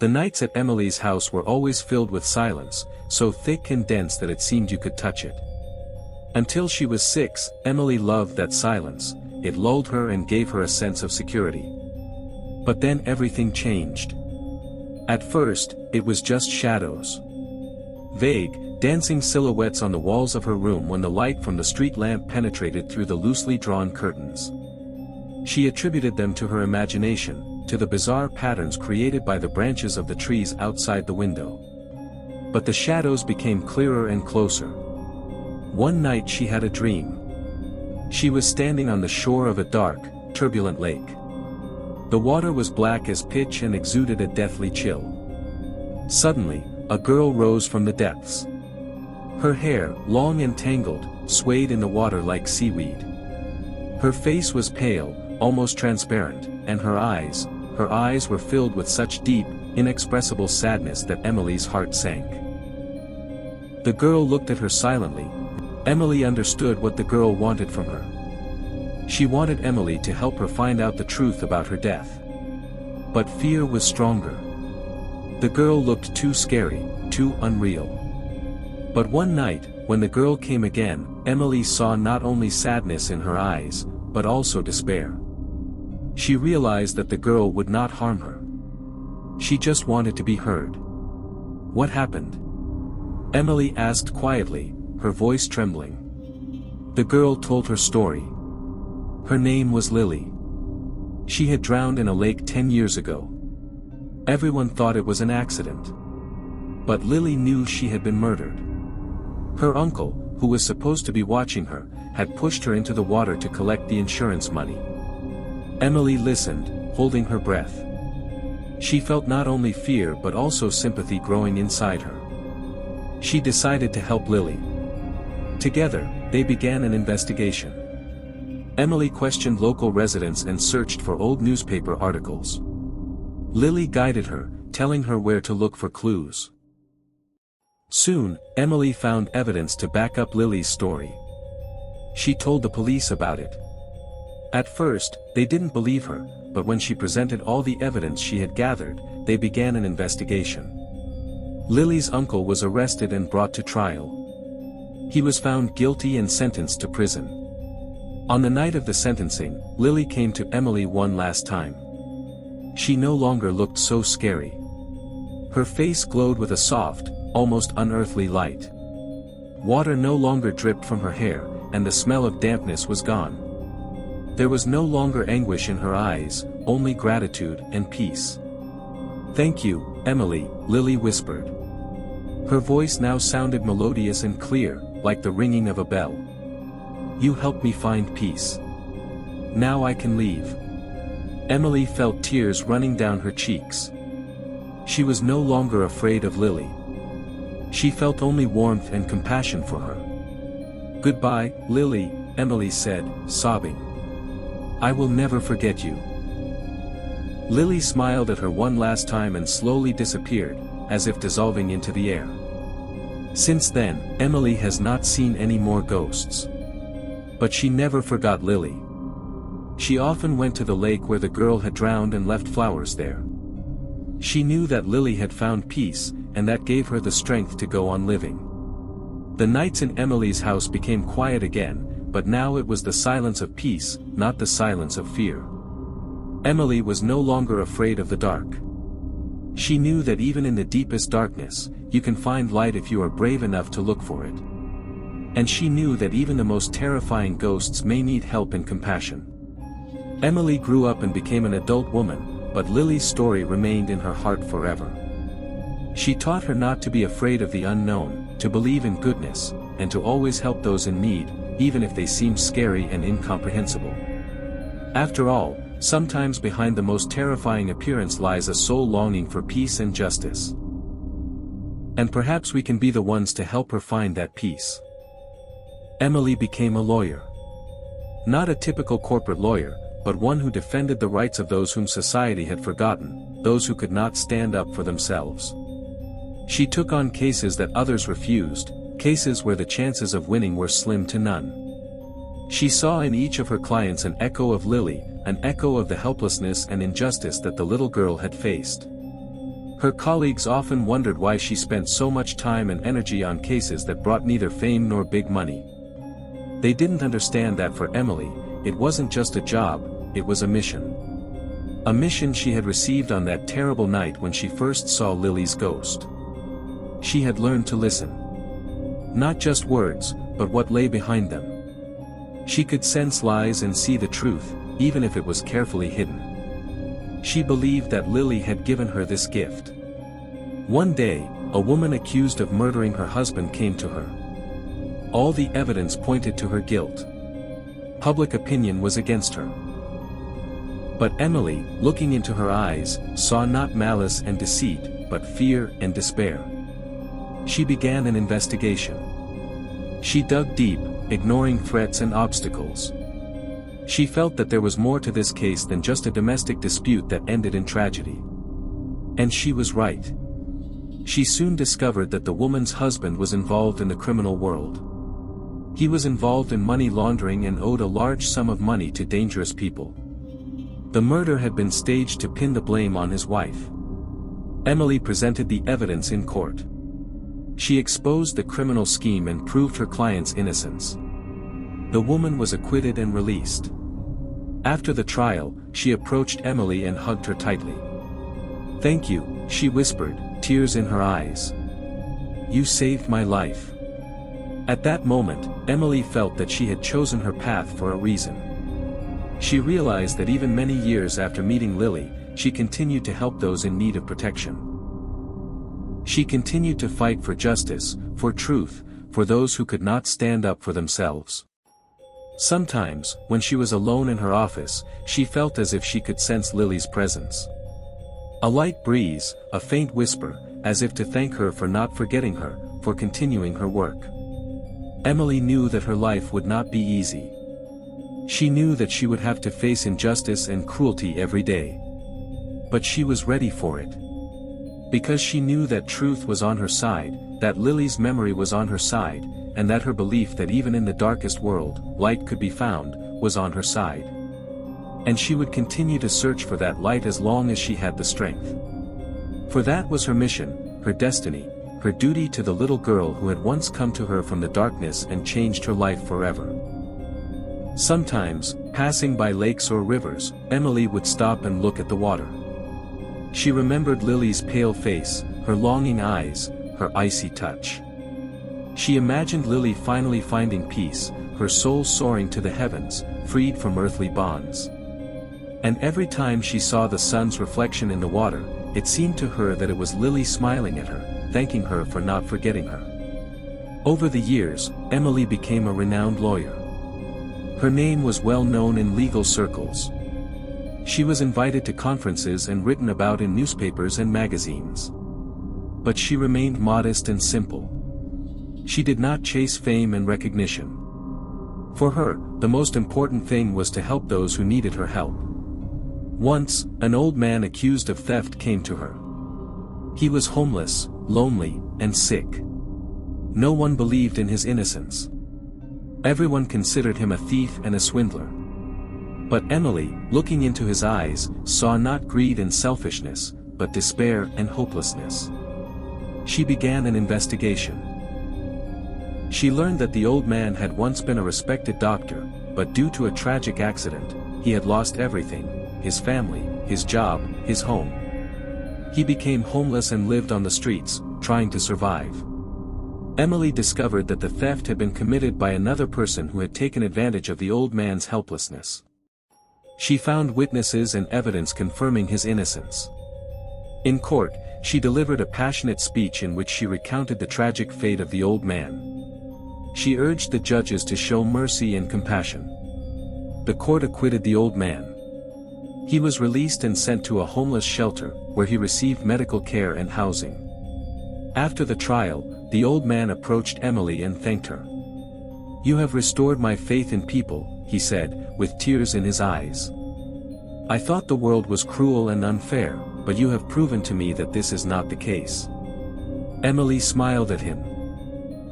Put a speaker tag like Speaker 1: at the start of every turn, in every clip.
Speaker 1: The nights at Emily's house were always filled with silence, so thick and dense that it seemed you could touch it. Until she was 6, Emily loved that silence. It lulled her and gave her a sense of security. But then everything changed. At first, it was just shadows. Vague, dancing silhouettes on the walls of her room when the light from the street lamp penetrated through the loosely drawn curtains. She attributed them to her imagination, to the bizarre patterns created by the branches of the trees outside the window. But the shadows became clearer and closer. One night she had a dream. She was standing on the shore of a dark, turbulent lake. The water was black as pitch and exuded a deathly chill. Suddenly, a girl rose from the depths. Her hair, long and tangled, swayed in the water like seaweed. Her face was pale, almost transparent, and her eyes were filled with such deep, inexpressible sadness that Emily's heart sank. The girl looked at her silently. Emily understood what the girl wanted from her. She wanted Emily to help her find out the truth about her death. But fear was stronger. The girl looked too scary, too unreal. But one night, when the girl came again, Emily saw not only sadness in her eyes, but also despair. She realized that the girl would not harm her. She just wanted to be heard. "What happened?" Emily asked quietly, her voice trembling. The girl told her story. Her name was Lily. She had drowned in a lake 10 years ago. Everyone thought it was an accident. But Lily knew she had been murdered. Her uncle, who was supposed to be watching her, had pushed her into the water to collect the insurance money. Emily listened, holding her breath. She felt not only fear but also sympathy growing inside her. She decided to help Lily. Together, they began an investigation. Emily questioned local residents and searched for old newspaper articles. Lily guided her, telling her where to look for clues. Soon, Emily found evidence to back up Lily's story. She told the police about it. At first, they didn't believe her, but when she presented all the evidence she had gathered, they began an investigation. Lily's uncle was arrested and brought to trial. He was found guilty and sentenced to prison. On the night of the sentencing, Lily came to Emily one last time. She no longer looked so scary. Her face glowed with a soft, almost unearthly light. Water no longer dripped from her hair, and the smell of dampness was gone. There was no longer anguish in her eyes, only gratitude and peace. "Thank you, Emily," Lily whispered. Her voice now sounded melodious and clear, like the ringing of a bell. "You helped me find peace. Now I can leave." Emily felt tears running down her cheeks. She was no longer afraid of Lily. She felt only warmth and compassion for her. "Goodbye, Lily," Emily said, sobbing. "I will never forget you." Lily smiled at her one last time and slowly disappeared, as if dissolving into the air. Since then, Emily has not seen any more ghosts. But she never forgot Lily. She often went to the lake where the girl had drowned and left flowers there. She knew that Lily had found peace, and that gave her the strength to go on living. The nights in Emily's house became quiet again, but now it was the silence of peace, not the silence of fear. Emily was no longer afraid of the dark. She knew that even in the deepest darkness, you can find light if you are brave enough to look for it. And she knew that even the most terrifying ghosts may need help and compassion. Emily grew up and became an adult woman, but Lily's story remained in her heart forever. She taught her not to be afraid of the unknown, to believe in goodness, and to always help those in need, even if they seem scary and incomprehensible. After all, sometimes behind the most terrifying appearance lies a soul longing for peace and justice. And perhaps we can be the ones to help her find that peace. Emily became a lawyer. Not a typical corporate lawyer, but one who defended the rights of those whom society had forgotten, those who could not stand up for themselves. She took on cases that others refused, cases where the chances of winning were slim to none. She saw in each of her clients an echo of Lily, an echo of the helplessness and injustice that the little girl had faced. Her colleagues often wondered why she spent so much time and energy on cases that brought neither fame nor big money. They didn't understand that for Emily, it wasn't just a job, it was a mission. A mission she had received on that terrible night when she first saw Lily's ghost. She had learned to listen. Not just words, but what lay behind them. She could sense lies and see the truth, even if it was carefully hidden. She believed that Lily had given her this gift. One day, a woman accused of murdering her husband came to her. All the evidence pointed to her guilt. Public opinion was against her. But Emily, looking into her eyes, saw not malice and deceit, but fear and despair. She began an investigation. She dug deep, ignoring threats and obstacles. She felt that there was more to this case than just a domestic dispute that ended in tragedy. And she was right. She soon discovered that the woman's husband was involved in the criminal world. He was involved in money laundering and owed a large sum of money to dangerous people. The murder had been staged to pin the blame on his wife. Emily presented the evidence in court. She exposed the criminal scheme and proved her client's innocence. The woman was acquitted and released. After the trial, she approached Emily and hugged her tightly. "Thank you," she whispered, tears in her eyes. "You saved my life." At that moment, Emily felt that she had chosen her path for a reason. She realized that even many years after meeting Lily, she continued to help those in need of protection. She continued to fight for justice, for truth, for those who could not stand up for themselves. Sometimes, when she was alone in her office, she felt as if she could sense Lily's presence. A light breeze, a faint whisper, as if to thank her for not forgetting her, for continuing her work. Emily knew that her life would not be easy. She knew that she would have to face injustice and cruelty every day. But she was ready for it. Because she knew that truth was on her side, that Lily's memory was on her side, and that her belief that even in the darkest world, light could be found, was on her side. And she would continue to search for that light as long as she had the strength. For that was her mission, her destiny, her duty to the little girl who had once come to her from the darkness and changed her life forever. Sometimes, passing by lakes or rivers, Emily would stop and look at the water. She remembered Lily's pale face, her longing eyes, her icy touch. She imagined Lily finally finding peace, her soul soaring to the heavens, freed from earthly bonds. And every time she saw the sun's reflection in the water, it seemed to her that it was Lily smiling at her, thanking her for not forgetting her. Over the years, Emily became a renowned lawyer. Her name was well known in legal circles. She was invited to conferences and written about in newspapers and magazines. But she remained modest and simple. She did not chase fame and recognition. For her, the most important thing was to help those who needed her help. Once, an old man accused of theft came to her. He was homeless, lonely, and sick. No one believed in his innocence. Everyone considered him a thief and a swindler. But Emily, looking into his eyes, saw not greed and selfishness, but despair and hopelessness. She began an investigation. She learned that the old man had once been a respected doctor, but due to a tragic accident, he had lost everything: his family, his job, his home. He became homeless and lived on the streets, trying to survive. Emily discovered that the theft had been committed by another person who had taken advantage of the old man's helplessness. She found witnesses and evidence confirming his innocence. In court, she delivered a passionate speech in which she recounted the tragic fate of the old man. She urged the judges to show mercy and compassion. The court acquitted the old man. He was released and sent to a homeless shelter, where he received medical care and housing. After the trial, the old man approached Emily and thanked her. "You have restored my faith in people," he said, with tears in his eyes. "I thought the world was cruel and unfair, but you have proven to me that this is not the case." Emily smiled at him.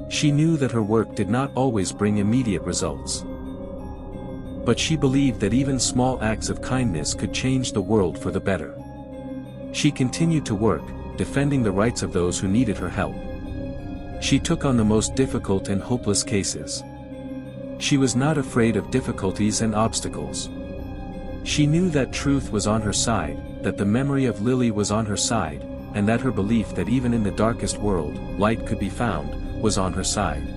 Speaker 1: She knew that her work did not always bring immediate results. But she believed that even small acts of kindness could change the world for the better. She continued to work, defending the rights of those who needed her help. She took on the most difficult and hopeless cases. She was not afraid of difficulties and obstacles. She knew that truth was on her side, that the memory of Lily was on her side, and that her belief that even in the darkest world, light could be found, was on her side.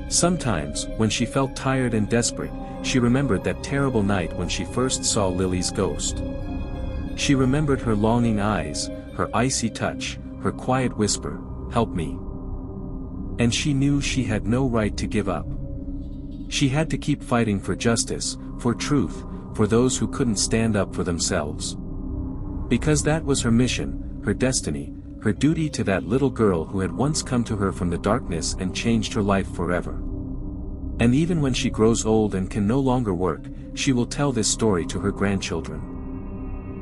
Speaker 1: Sometimes, when she felt tired and desperate, she remembered that terrible night when she first saw Lily's ghost. She remembered her longing eyes, her icy touch, her quiet whisper, "Help me." And she knew she had no right to give up. She had to keep fighting for justice, for truth, for those who couldn't stand up for themselves. Because that was her mission, her destiny, her duty to that little girl who had once come to her from the darkness and changed her life forever. And even when she grows old and can no longer work, she will tell this story to her grandchildren.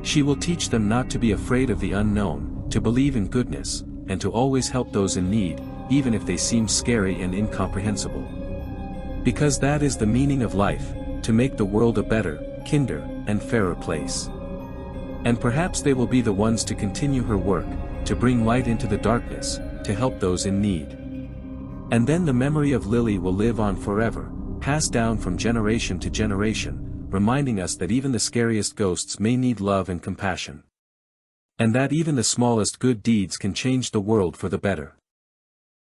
Speaker 1: She will teach them not to be afraid of the unknown, to believe in goodness, and to always help those in need, even if they seem scary and incomprehensible. Because that is the meaning of life, to make the world a better, kinder, and fairer place. And perhaps they will be the ones to continue her work, to bring light into the darkness, to help those in need. And then the memory of Lily will live on forever, passed down from generation to generation, reminding us that even the scariest ghosts may need love and compassion. And that even the smallest good deeds can change the world for the better.